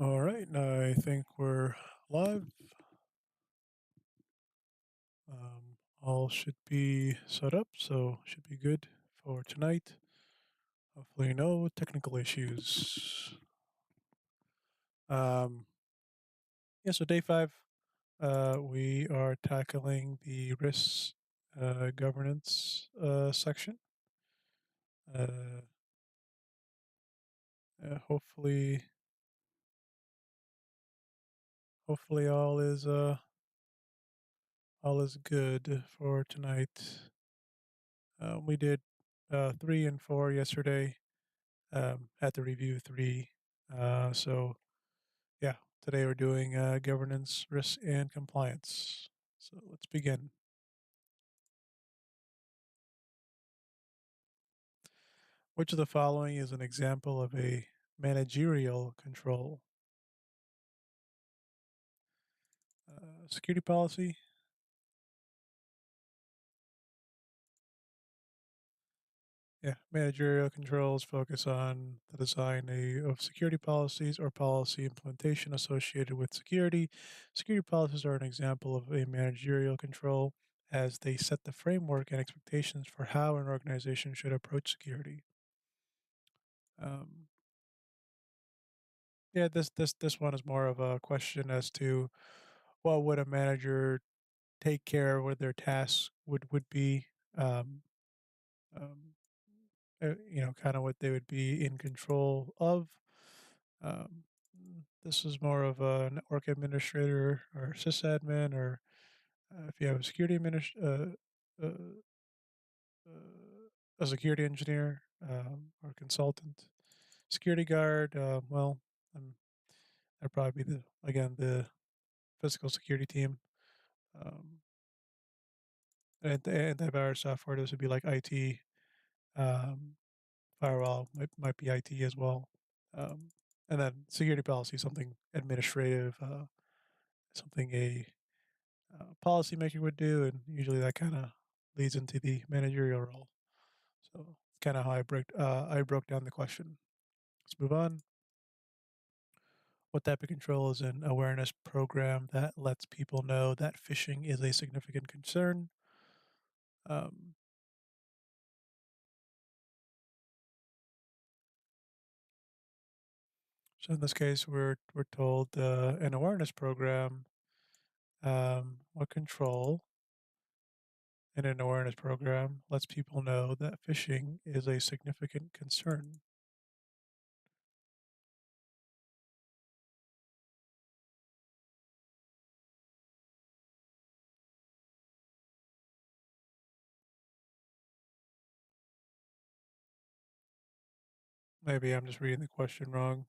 All right, I think we're live. All should be set up, so should be good for tonight. Hopefully, no technical issues. Um, yeah, so day five, we are tackling the risk governance section. Uh, hopefully, hopefully all is good for tonight. We did 3 and 4 yesterday. Had to review three. So yeah, today we're doing governance, risk, and compliance. So let's begin. Which of the following is an example of a managerial control? Security policy. Yeah, managerial controls focus on the design of security policies or policy implementation associated with security. Security policies are an example of a managerial control as they set the framework and expectations for how an organization should approach security. Um, yeah, this one is more of a question as to what would a manager take care of, what their tasks would be. Um, um, kind of what they would be in control of. This is more of a network administrator or sysadmin, or if you have a uh, a security engineer or consultant, security guard. Um, that'd probably be the physical security team. Um, and the antivirus software. This would be like IT. Um, Firewall might be IT as well. Um, and then security policy, something administrative, something a policymaker would do, and usually that kind of leads into the managerial role. So kind of how I broke down the question. Let's move on. What type of control is an awareness program that lets people know that phishing is a significant concern? Um, so in this case, we're told an awareness program. What control in an awareness program lets people know that phishing is a significant concern. Maybe I'm just reading the question wrong.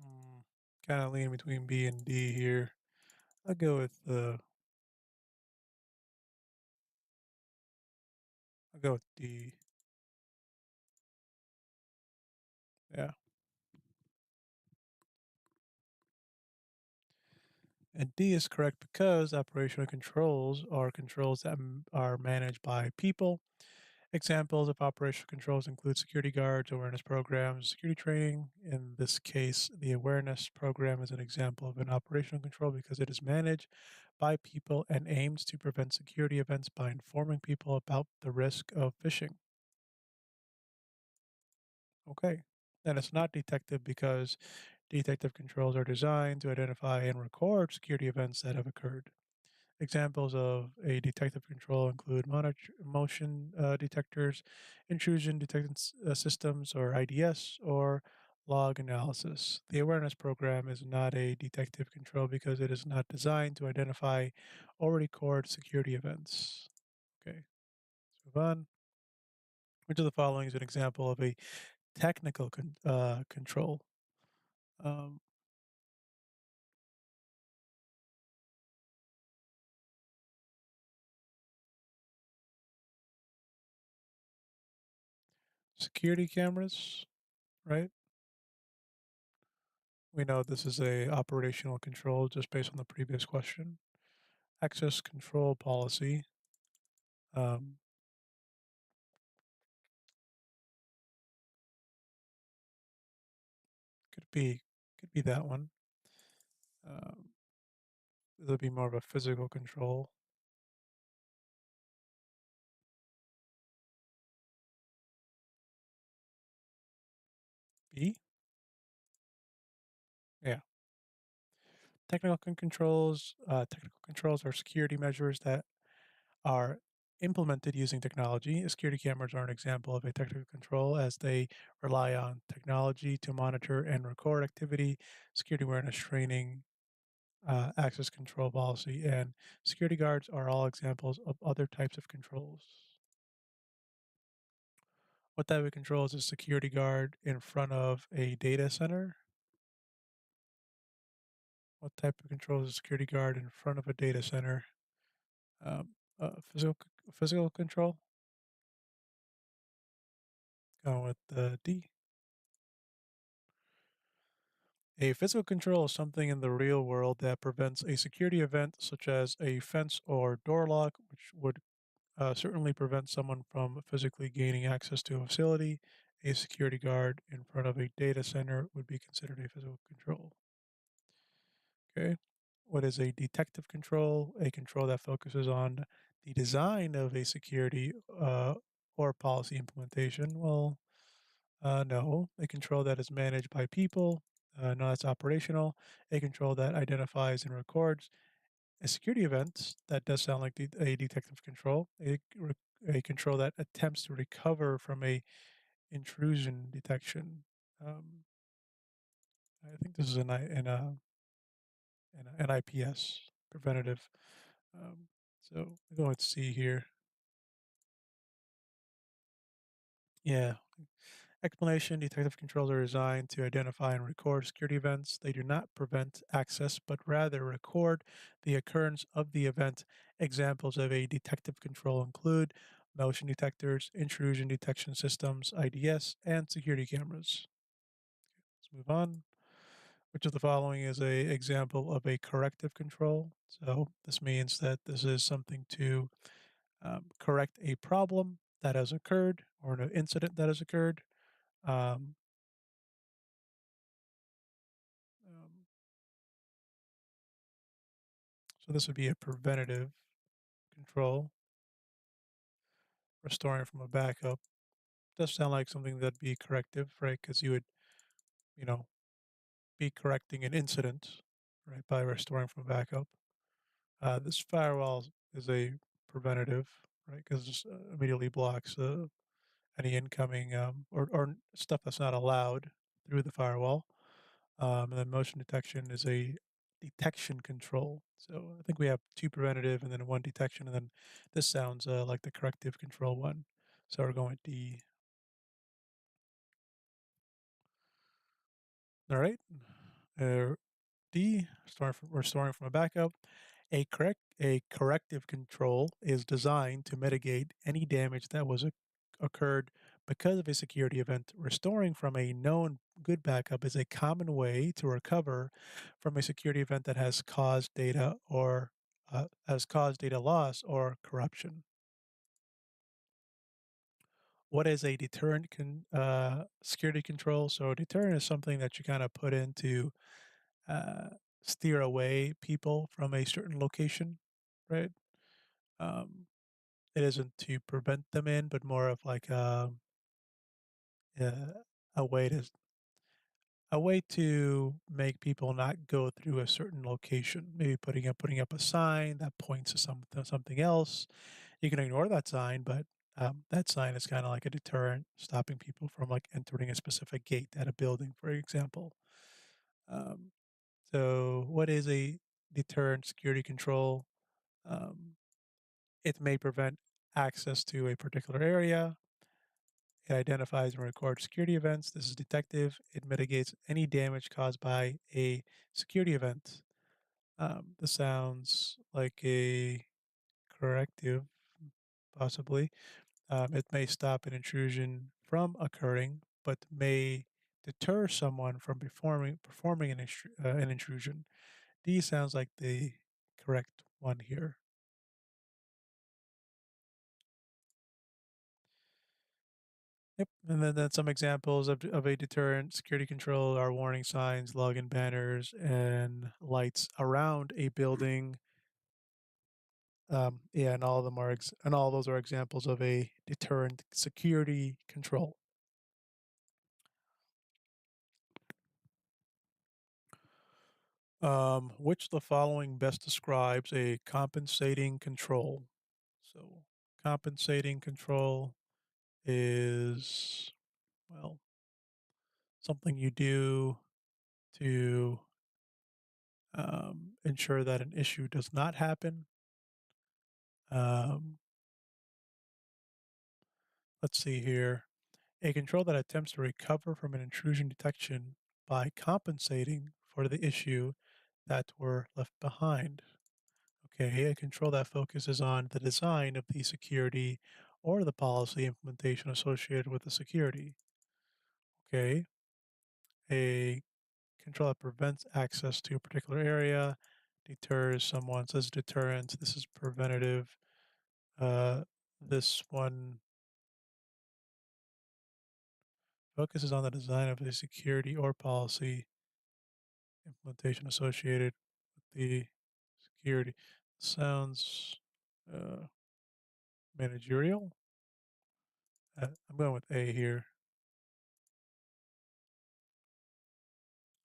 Mm, kind of lean between B and D here. I'll go with I'll go with D. Yeah, and D is correct because operational controls are controls that are managed by people. Examples of operational controls include security guards, awareness programs, security training. In this case, the awareness program is an example of an operational control because it is managed by people and aims to prevent security events by informing people about the risk of phishing. Okay. And it's not detective because detective controls are designed to identify and record security events that have occurred. Examples of a detective control include motion detectors, intrusion detection systems, or IDS, or log analysis. The awareness program is not a detective control because it is not designed to identify or record security events. Okay, let's move on. Which of the following is an example of a technical control? Um, security cameras, right? We know this is a operational control just based on the previous question. Access control policy. Um, could be could be that one. Um, it'll be more of a physical control. B. Yeah. Technical controls are security measures that are implemented using technology. Security cameras are an example of a technical control as they rely on technology to monitor and record activity, security awareness training, access control policy, and security guards are all examples of other types of controls. What type of control is a security guard in front of a data center? What type of control is a security guard in front of a data center? Physical control. Going with the D. A physical control is something in the real world that prevents a security event, such as a fence or door lock, which would certainly prevent someone from physically gaining access to a facility. A security guard in front of a data center would be considered a physical control. Okay. What is a detective control? A control that focuses on the design of a security or policy implementation. Well, no. A control that is managed by people. No, that's operational. A control that identifies and records a security event. That does sound like a detective control. A control that attempts to recover from a intrusion detection. Um, I think this is an IPS preventative. Um, so we're going to see here. Yeah. Explanation: detective controls are designed to identify and record security events. They do not prevent access, but rather record the occurrence of the event. Examples of a detective control include motion detectors, intrusion detection systems, IDS, and security cameras. Let's move on. Which of the following is a example of a corrective control? So this means that this is something to correct a problem that has occurred or an incident that has occurred. Um, um, so this would be a preventative control, restoring from a backup. Does sound like something that'd be corrective, right? Because you would, you know, be correcting an incident, right, by restoring from a backup. This firewall is a preventative, right? Because it immediately blocks any incoming or stuff that's not allowed through the firewall. And then motion detection is a detection control. So I think we have two preventative and then one detection, and then this sounds like the corrective control one. So we're going D. All right. Uh, D, restoring from a backup. A corrective control is designed to mitigate any damage that was occurred because of a security event. Restoring from a known good backup is a common way to recover from a security event that has caused data loss or corruption. What is a security control? So a deterrent is something that you kind of put in to uh, steer away people from a certain location, right? Um, it isn't to prevent them in, but more of like uh, a way to make people not go through a certain location. Maybe putting up a sign that points to something else. You can ignore that sign, but that sign is kind of like a deterrent, stopping people from like entering a specific gate at a building, for example. Um, so, what is a deterrent security control? Um, it may prevent access to a particular area. It identifies and records security events. This is detective. It mitigates any damage caused by a security event. This sounds like a corrective, possibly. It may stop an intrusion from occurring, but may deter someone from performing an intrusion. D sounds like the correct one here. Yep. And then some examples of a deterrent security control are warning signs, login banners, and lights around a building. Yeah, and all of them are and all those are examples of a deterrent security control. Which of the following best describes a compensating control? So, compensating control is, well, something you do to ensure that an issue does not happen. Um, let's see here. A control that attempts to recover from an intrusion detection by compensating for the issue that were left behind. Okay, a control that focuses on the design of the security or the policy implementation associated with the security. Okay, a control that prevents access to a particular area, deters someone, says deterrent. This is preventative. Uh, this one focuses on the design of the security or policy implementation associated with the security. Sounds uh, managerial. I'm going with A here.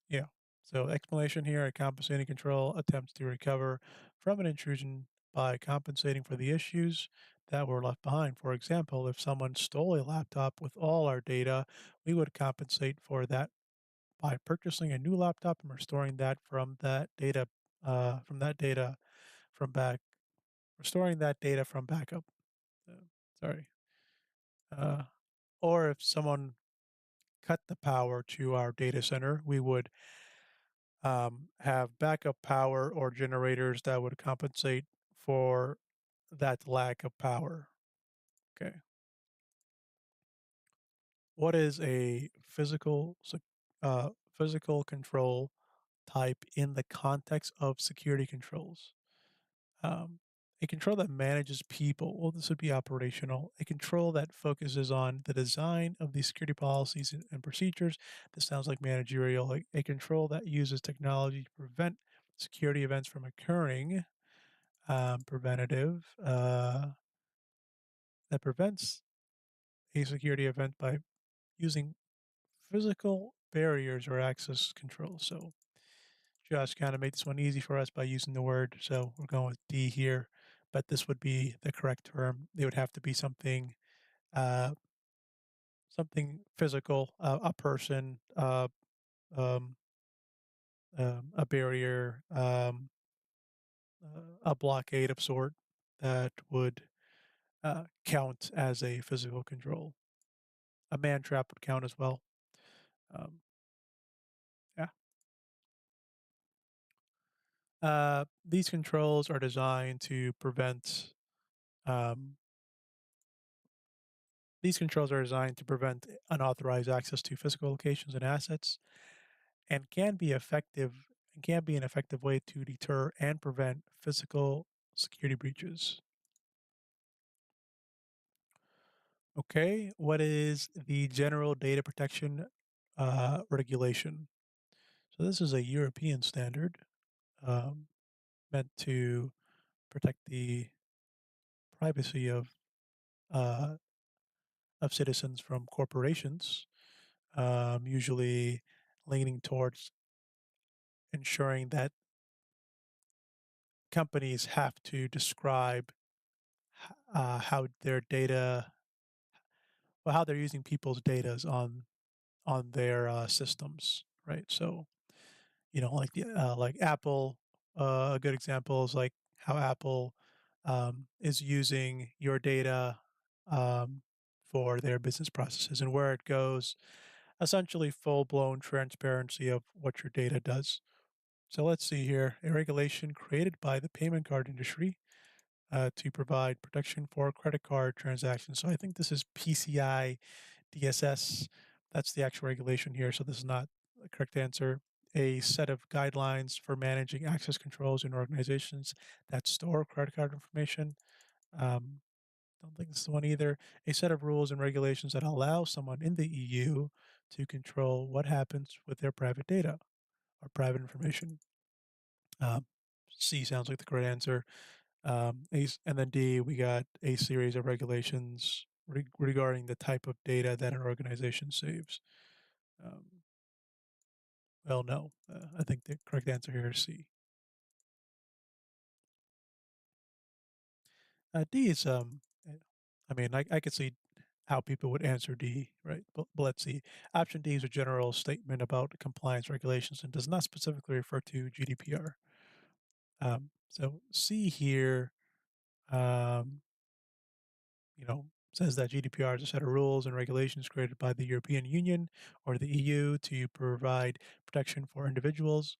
Yeah. So explanation here, a compensating control attempts to recover from an intrusion by compensating for the issues that were left behind. For example, if someone stole a laptop with all our data, we would compensate for that by purchasing a new laptop and restoring that from that data from back restoring that data from backup. Sorry. Uh, or if someone cut the power to our data center, we would have backup power or generators that would compensate for that lack of power. Okay. What is a physical control type in the context of security controls? Um, a control that manages people. Well, this would be operational. A control that focuses on the design of the security policies and procedures. This sounds like managerial. Like a control that uses technology to prevent security events from occurring. Preventative. That prevents a security event by using physical barriers or access control. So Josh kind of made this one easy for us by using the word. So we're going with D here, but this would be the correct term. It would have to be uh, something physical, a person, um, a barrier, a blockade of sort that would count as a physical control. A man trap would count as well. Um, yeah. These controls are designed to prevent um, These controls are designed to prevent unauthorized access to physical locations and assets and can be an effective way to deter and prevent physical security breaches. Okay, what is the General Data Protection Regulation? So this is a European standard um, meant to protect the privacy uh, of citizens from corporations, usually leaning towards ensuring that companies have to describe how their data, well, how they're using people's data on their systems, right? So like like Apple, a good example is like how Apple is using your data um, for their business processes and where it goes, essentially full blown transparency of what your data does. So let's see here a regulation created by the payment card industry to provide protection for credit card transactions. So I think this is PCI DSS. That's the actual regulation here. So this is not the correct answer. A set of guidelines for managing access controls in organizations that store credit card information. Um, don't think this is the one either. A set of rules and regulations that allow someone in the EU to control what happens with their private data or private information. Um, C sounds like the correct answer. And then D, we got a series of regulations regarding the type of data that an organization saves. Um, well, no, I think the correct answer here is C. D is, I mean, I could see how people would answer D, right? But let's see. Option D is a general statement about compliance regulations and does not specifically refer to GDPR. So C here, um, says that GDPR is a set of rules and regulations created by the European Union or the EU to provide protection for individuals'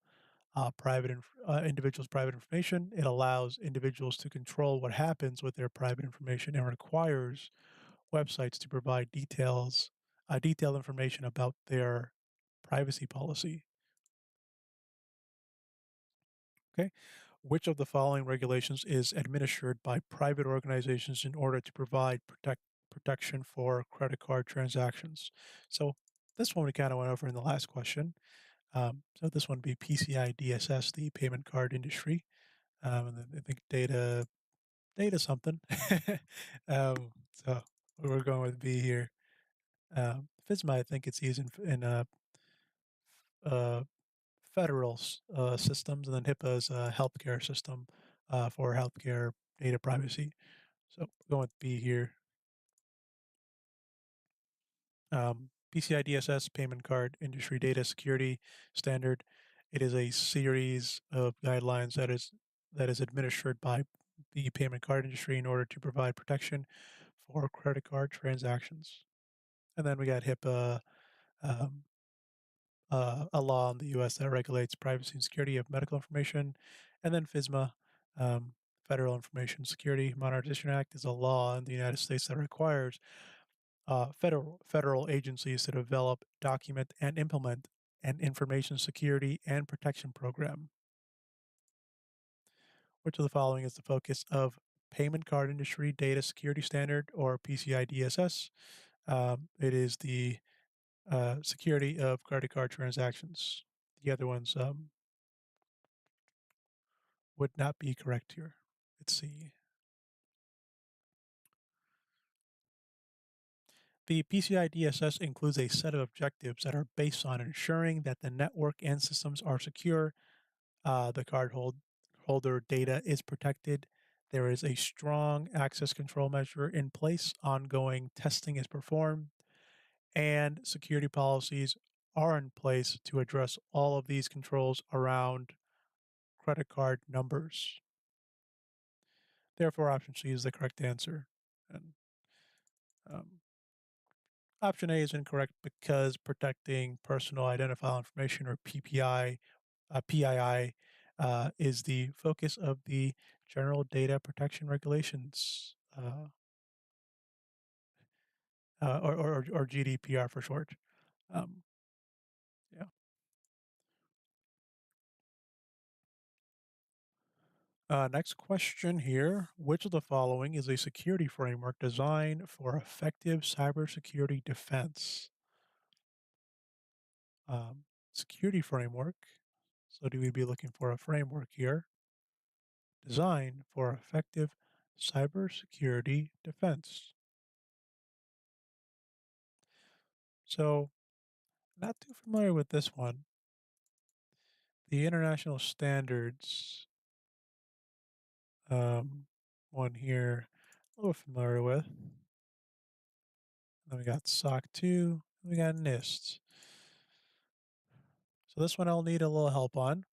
private information. It allows individuals to control what happens with their private information and requires websites to provide detailed information about their privacy policy. Okay. Which of the following regulations is administered by private organizations in order to provide protection for credit card transactions? So this one we kind of went over in the last question. So this one would be PCI DSS, the payment card industry. And then I think data something. So we're going with B here. FISMA, I think it's used in uh, federal systems, and then HIPAA is a healthcare system for healthcare data privacy. So we're going with B here. PCI DSS payment card industry data security standard. It is a series of guidelines that is administered by the payment card industry in order to provide protection for credit card transactions. And then we got HIPAA, um, a law in the U.S. that regulates privacy and security of medical information, and then FISMA, Federal Information Security Modernization Act, is a law in the United States that requires federal agencies to develop, document, and implement an information security and protection program. Which of the following is the focus of Payment Card Industry Data Security Standard, or PCI DSS? It is the security of credit card transactions. The other ones would not be correct here. Let's see. The PCI DSS includes a set of objectives that are based on ensuring that the network and systems are secure, the holder data is protected, there is a strong access control measure in place, ongoing testing is performed, and security policies are in place to address all of these controls around credit card numbers. Therefore, option C is the correct answer. And um, option A is incorrect because protecting personal identifiable information, or PII, is the focus of the General Data Protection Regulations, or GDPR for short. Um, yeah. Next question here. Which of the following is a security framework designed for effective cybersecurity defense? Security framework. So, do we be looking for a framework here designed for effective cybersecurity defense? So, not too familiar with this one. The international standards, um, one here, a little familiar with. Then we got SOC 2, we got NIST. So this one I'll need a little help on.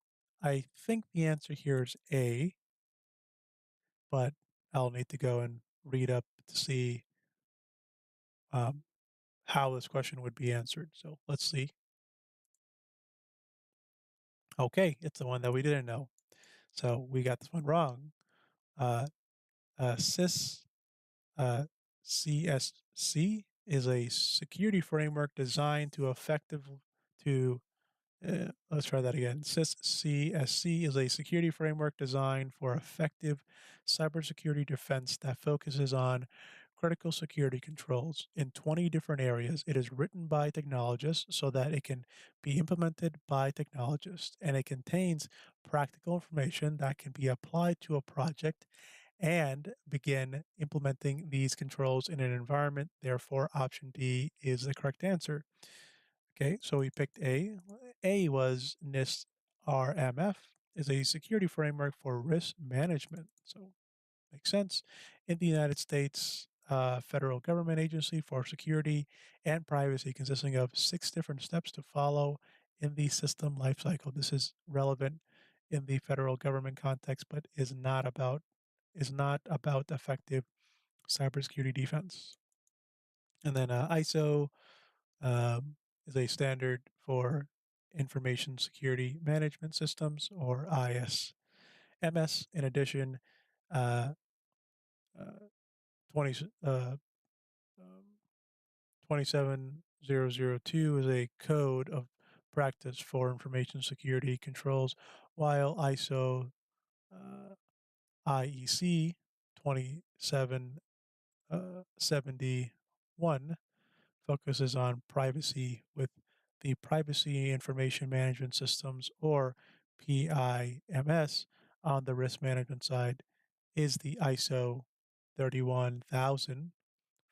I think the answer here is A, but I'll need to go and read up to see um, how this question would be answered. So let's see. Okay, it's the one that we didn't know. So we got this one wrong. Uh, CIS Uh, CSC is a security framework designed to effective to let's try that again. CSC is a security framework designed for effective cybersecurity defense that focuses on critical security controls in 20 different areas. It is written by technologists so that it can be implemented by technologists, and it contains practical information that can be applied to a project and begin implementing these controls in an environment. Therefore, option D is the correct answer. Okay, so we picked A. A was NIST RMF, is a security framework for risk management. So makes sense. In the United States, federal government agency for security and privacy, consisting of 6 different steps to follow in the system lifecycle. This is relevant in the federal government context, but is not about effective cybersecurity defense. And then ISO um, is a standard for information security management systems, or ISMS. In addition, uh, uh, 20, um, 27002 is a code of practice for information security controls, while ISO IEC 2771 focuses on privacy with the Privacy Information Management Systems, or PIMS. On the risk management side is the ISO 31000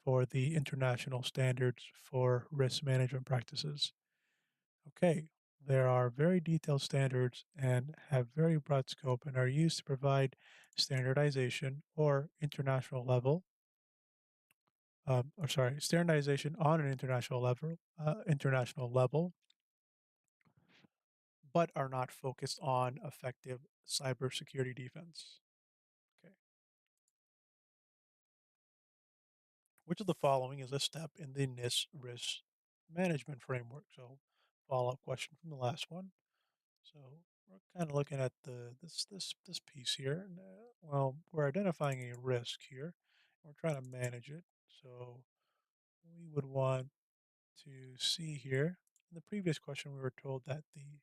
for the international standards for risk management practices. Okay, there are very detailed standards and have very broad scope and are used to provide standardization or international level, or sorry, standardization on an international level, but are not focused on effective cybersecurity defense. Okay, which of the following is a step in the NIST risk management framework? So, follow up question from the last one. So we're kind of looking at this piece here. And, well, we're identifying a risk here. We're trying to manage it. So we would want to see here. In the previous question, we were told that the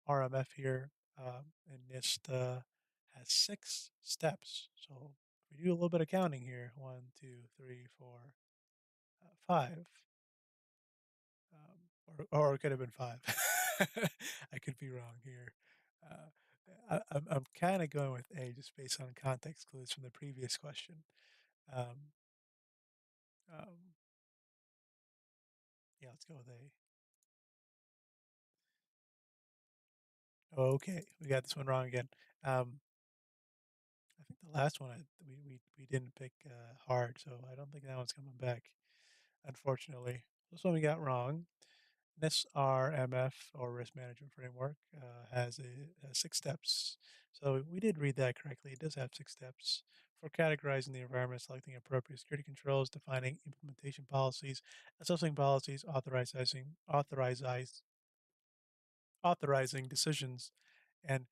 RMF here in NIST has 6 steps. So if we do a little bit of counting here, one, two, three, four, five. Or it could have been 5. I could be wrong here. Uh, I'm kinda going with A just based on context clues from the previous question. Um, um, yeah, let's go with A. Okay, we got this one wrong again. Um, I think the last one we didn't pick, hard, so I don't think that one's coming back, unfortunately. This one we got wrong. This RMF, or risk management framework, has 6 steps. So we did read that correctly. It does have 6 steps for categorizing the environment, selecting appropriate security controls, defining implementation policies, assessing policies, authorizing decisions, and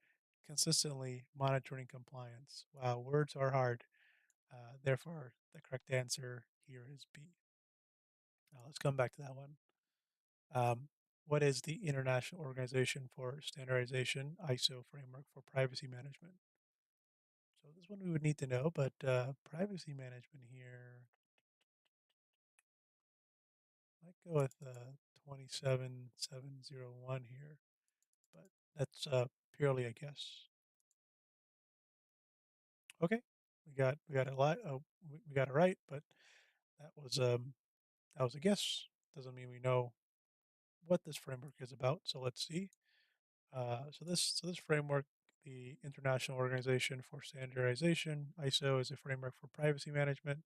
consistently monitoring compliance. Wow, words are hard. Therefore, the correct answer here is B. Now let's come back to that one. Um, what is the International Organization for Standardization (ISO) framework for privacy management? So this one we would need to know, but privacy management here, might go with 27701 here, but that's purely a guess. Okay, we got a lot. Oh, we got it right, but that was um that was a guess. Doesn't mean we know what this framework is about. So let's see. So this framework, the International Organization for Standardization (ISO), is a framework for privacy management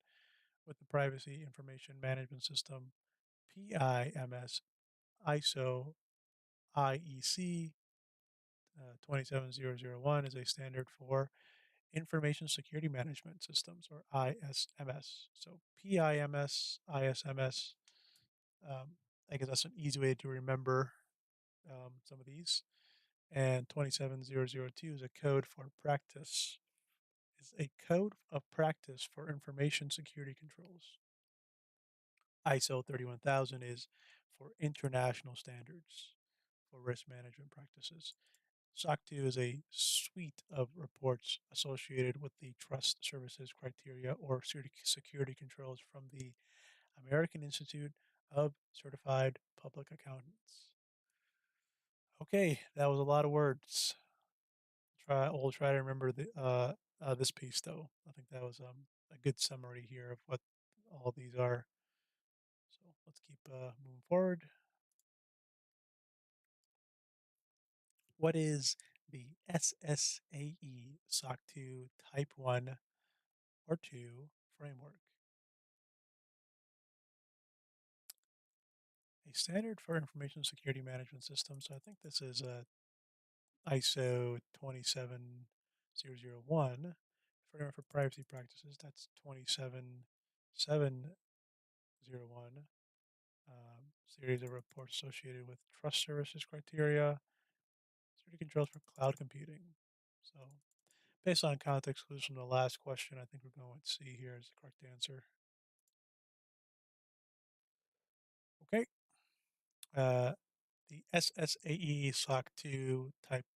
with the Privacy Information Management System (PIMS). ISO IEC 27001 is a standard for Information Security Management Systems, or ISMS. So PIMS, ISMS. Um, I guess that's an easy way to remember some of these. And 27002 is a code for practice. Is a code of practice for information security controls. ISO 31000 is for international standards for risk management practices. SOC 2 is a suite of reports associated with the trust services criteria or security controls from the American Institute of Certified Public Accountants. Okay, that was a lot of words. We'll try to remember this piece though. I think that was a good summary here of what all these are. So let's keep moving forward. What is the SSAE SOC 2 Type 1 or 2 framework? A standard for information security management systems. So I think this is ISO 27001. Framework for privacy practices. That's 27701. Series of reports associated with trust services criteria, security controls for cloud computing. So, based on context clues from the last question, I think we're going with C here as the correct answer. Okay. Uh, the SSAE SOC 2 Type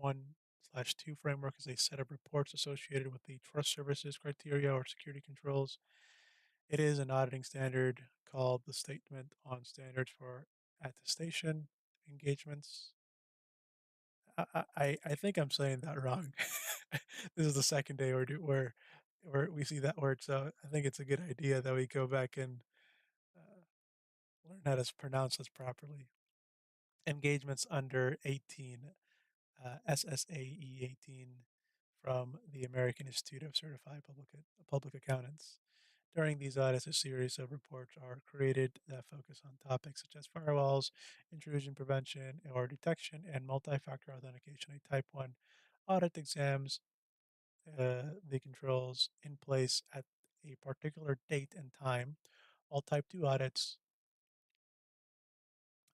1/2 framework is a set of reports associated with the trust services criteria or security controls. It is an auditing standard called the Statement on Standards for Attestation Engagements. I think I'm saying that wrong. This is the second day where we see that word, so I think it's a good idea that we go back and uh, learn how to pronounce this properly. Engagements under 18, SSAE 18 from the American Institute of Certified Public Accountants. During these audits, a series of reports are created that focus on topics such as firewalls, intrusion prevention or detection, and multi-factor authentication. A Type 1 audit examines the controls in place at a particular date and time, while Type 2 audits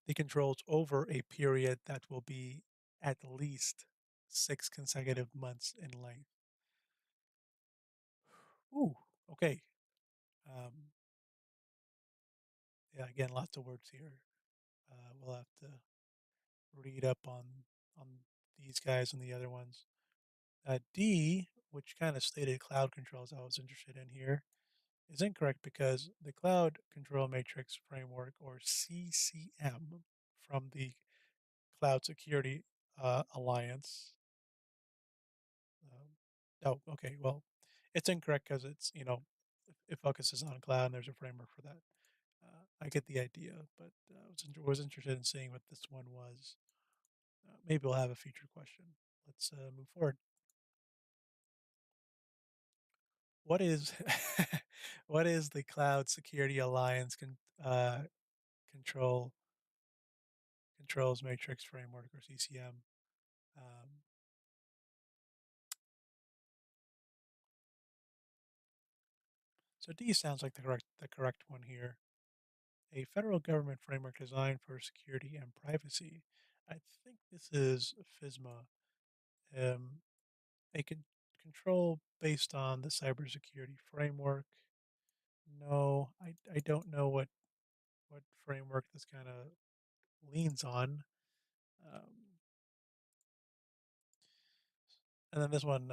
the controls over a period that will be at least 6 consecutive months in length. Ooh, okay. Um, yeah, again, lots of words here. We'll have to read up on these guys and the other ones. D, which kind of stated cloud controls I was interested in here, is incorrect because the Cloud Control Matrix Framework, or CCM, from the Cloud Security Alliance. Oh, okay. Well, it's incorrect because it focuses on cloud and there's a framework for that. I get the idea, but was interested in seeing what this one was. Maybe we'll have a future question. Let's move forward. What is what is the Cloud Security Alliance control controls matrix framework, or CCM? Um, so D sounds like the correct one here. A federal government framework designed for security and privacy. I think this is FISMA, um, a control based on the cybersecurity framework. No, I don't know what framework this kind of leans on. Um, and then this one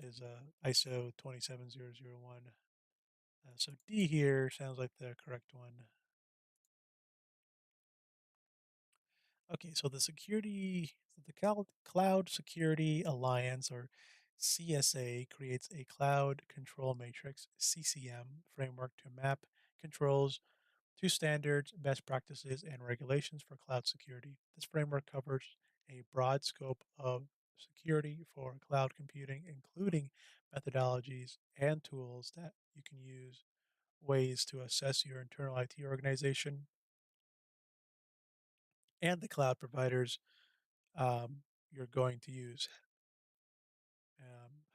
is ISO 27001. So D here sounds like the correct one. Okay, so the Cloud Security Alliance, or CSA, creates a cloud control matrix (CCM) framework to map controls to standards, best practices, and regulations for cloud security. This framework covers a broad scope of security for cloud computing, including methodologies and tools that you can use, ways to assess your internal IT organization, and the cloud providers you're going to use.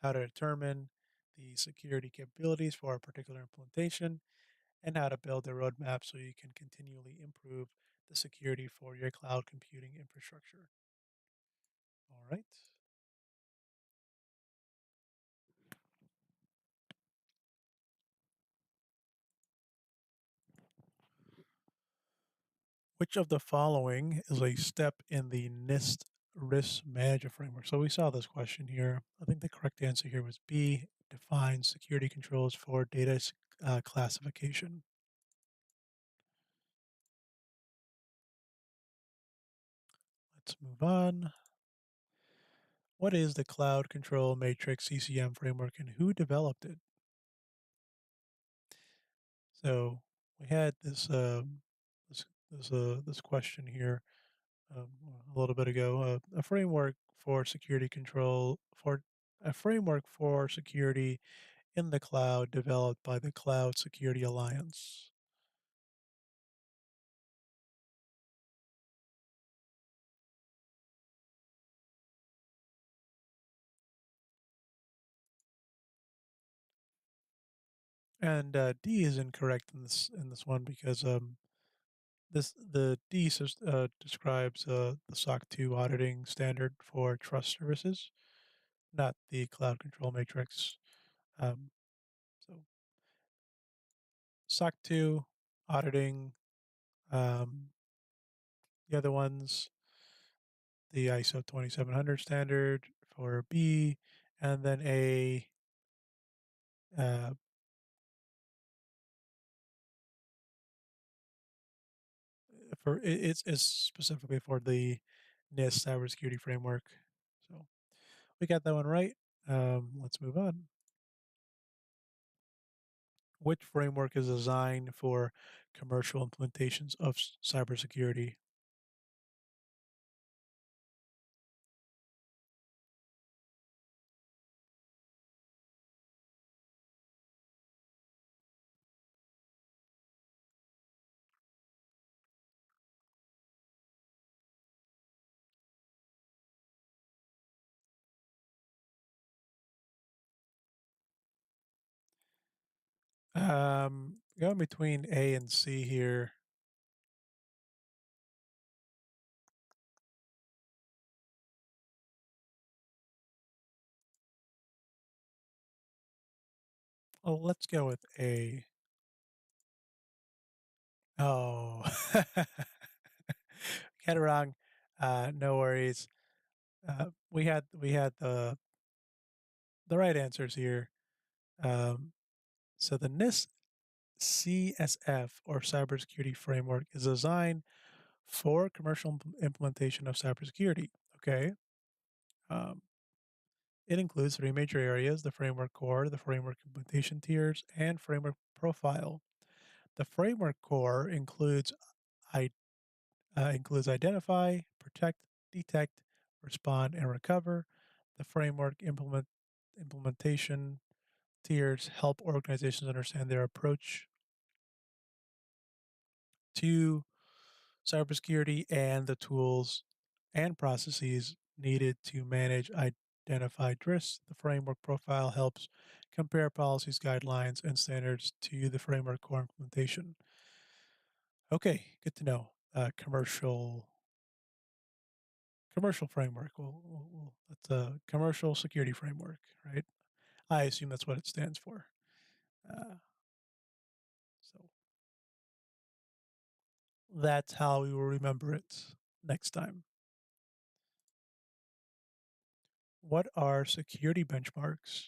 how to determine the security capabilities for a particular implementation, and how to build a roadmap so you can continually improve the security for your cloud computing infrastructure. All right. Which of the following is a step in the NIST risk management framework? So we saw this question here. I think the correct answer here was B, define security controls for data classification. Let's move on. What is the Cloud Control Matrix CCM framework and who developed it? So we had this question here a little bit ago. A framework for security control for a framework for security in the cloud developed by the Cloud Security Alliance. And D is incorrect in this one because the describes the SOC 2 auditing standard for trust services, not the cloud control matrix. Um, so SOC 2 auditing, um, the other ones, the ISO 2700 standard for B, and then A uh, it's specifically for the NIST cybersecurity framework. So we got that one right. Let's move on. Which framework is designed for commercial implementations of cybersecurity? Going between A and C here. Oh, let's go with A. Oh, got it wrong. No worries. We had the right answers here. Um, so the NIST CSF or cybersecurity framework is designed for commercial implementation of cybersecurity. Okay. Um, it includes three major areas: the framework core, the framework implementation tiers, and framework profile. The framework core I, includes identify, protect, detect, respond, and recover. The framework implementation tiers help organizations understand their approach to cybersecurity and the tools and processes needed to manage identified risks. The framework profile helps compare policies, guidelines, and standards to the framework core implementation. Okay, good to know. Commercial framework. That's a commercial security framework, right? I assume that's what it stands for. Uh, so that's how we will remember it next time. What are security benchmarks?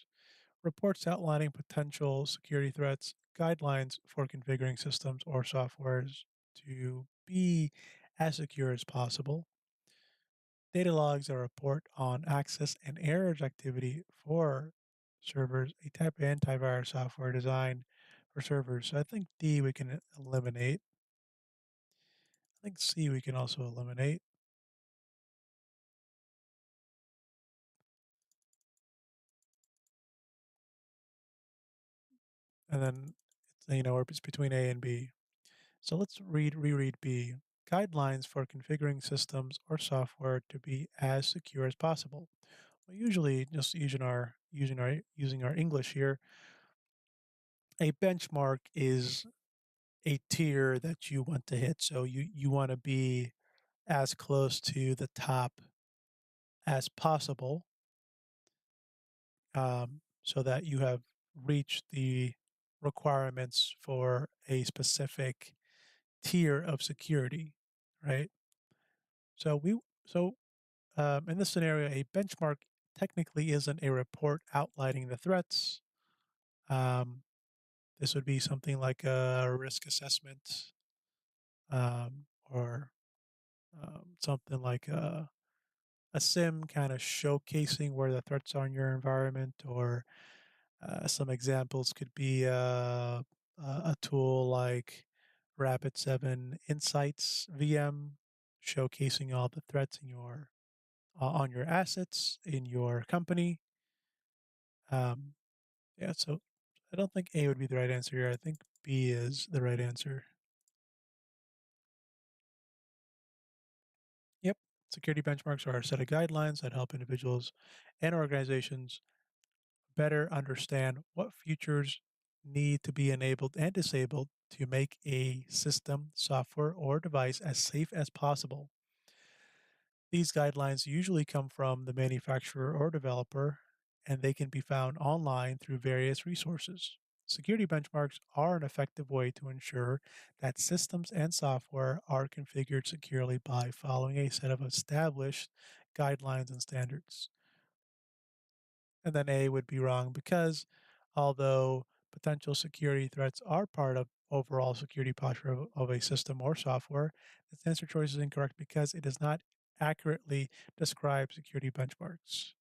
Reports outlining potential security threats, guidelines for configuring systems or softwares to be as secure as possible, data logs that report on access and errors activity for servers, a type of antivirus software designed for servers. So I think D we can eliminate. I think C we can also eliminate. And then, it's between A and B. So let's reread B. Guidelines for configuring systems or software to be as secure as possible. Usually, just using our English here, a benchmark is a tier that you want to hit. So you want to be as close to the top as possible, so that you have reached the requirements for a specific tier of security, right? So in this scenario, a benchmark technically isn't a report outlining the threats. Um, this would be something like a risk assessment, or something like a sim kind of showcasing where the threats are in your environment, or some examples could be a tool like Rapid7 Insights VM, showcasing all the threats in your on your assets in your company. Um, yeah, so I don't think A would be the right answer here. I think B is the right answer. Yep. Security benchmarks are a set of guidelines that help individuals and organizations better understand what features need to be enabled and disabled to make a system, software, or device as safe as possible. These guidelines usually come from the manufacturer or developer, and they can be found online through various resources. Security benchmarks are an effective way to ensure that systems and software are configured securely by following a set of established guidelines and standards. And then A would be wrong because although potential security threats are part of overall security posture of a system or software, this answer choice is incorrect because it does not accurately describe security benchmarks.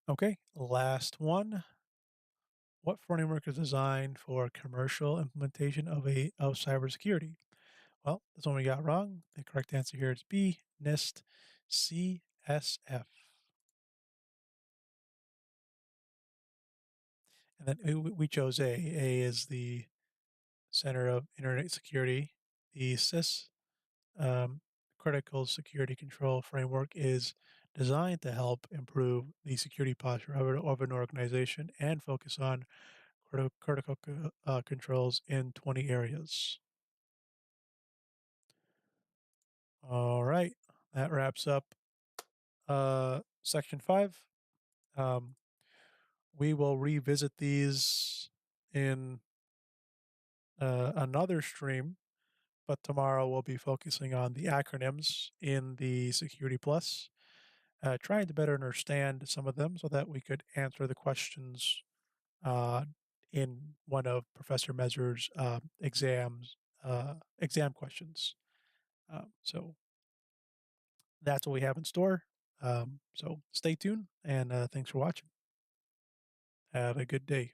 Okay, last one. What framework is designed for commercial implementation of cybersecurity? Well, this one we got wrong. The correct answer here is B, NIST CSF. And then we chose A. A is the Center of Internet Security. The CIS, um, Critical Security Control Framework, is designed to help improve the security posture of an organization and focus on critical controls in 20 areas. All right, that wraps up section 5. Um, we will revisit these in another stream, but tomorrow we'll be focusing on the acronyms in the Security Plus, trying to better understand some of them so that we could answer the questions uh, in one of Professor Meser's exam questions. So that's what we have in store. So stay tuned, and thanks for watching. Have a good day.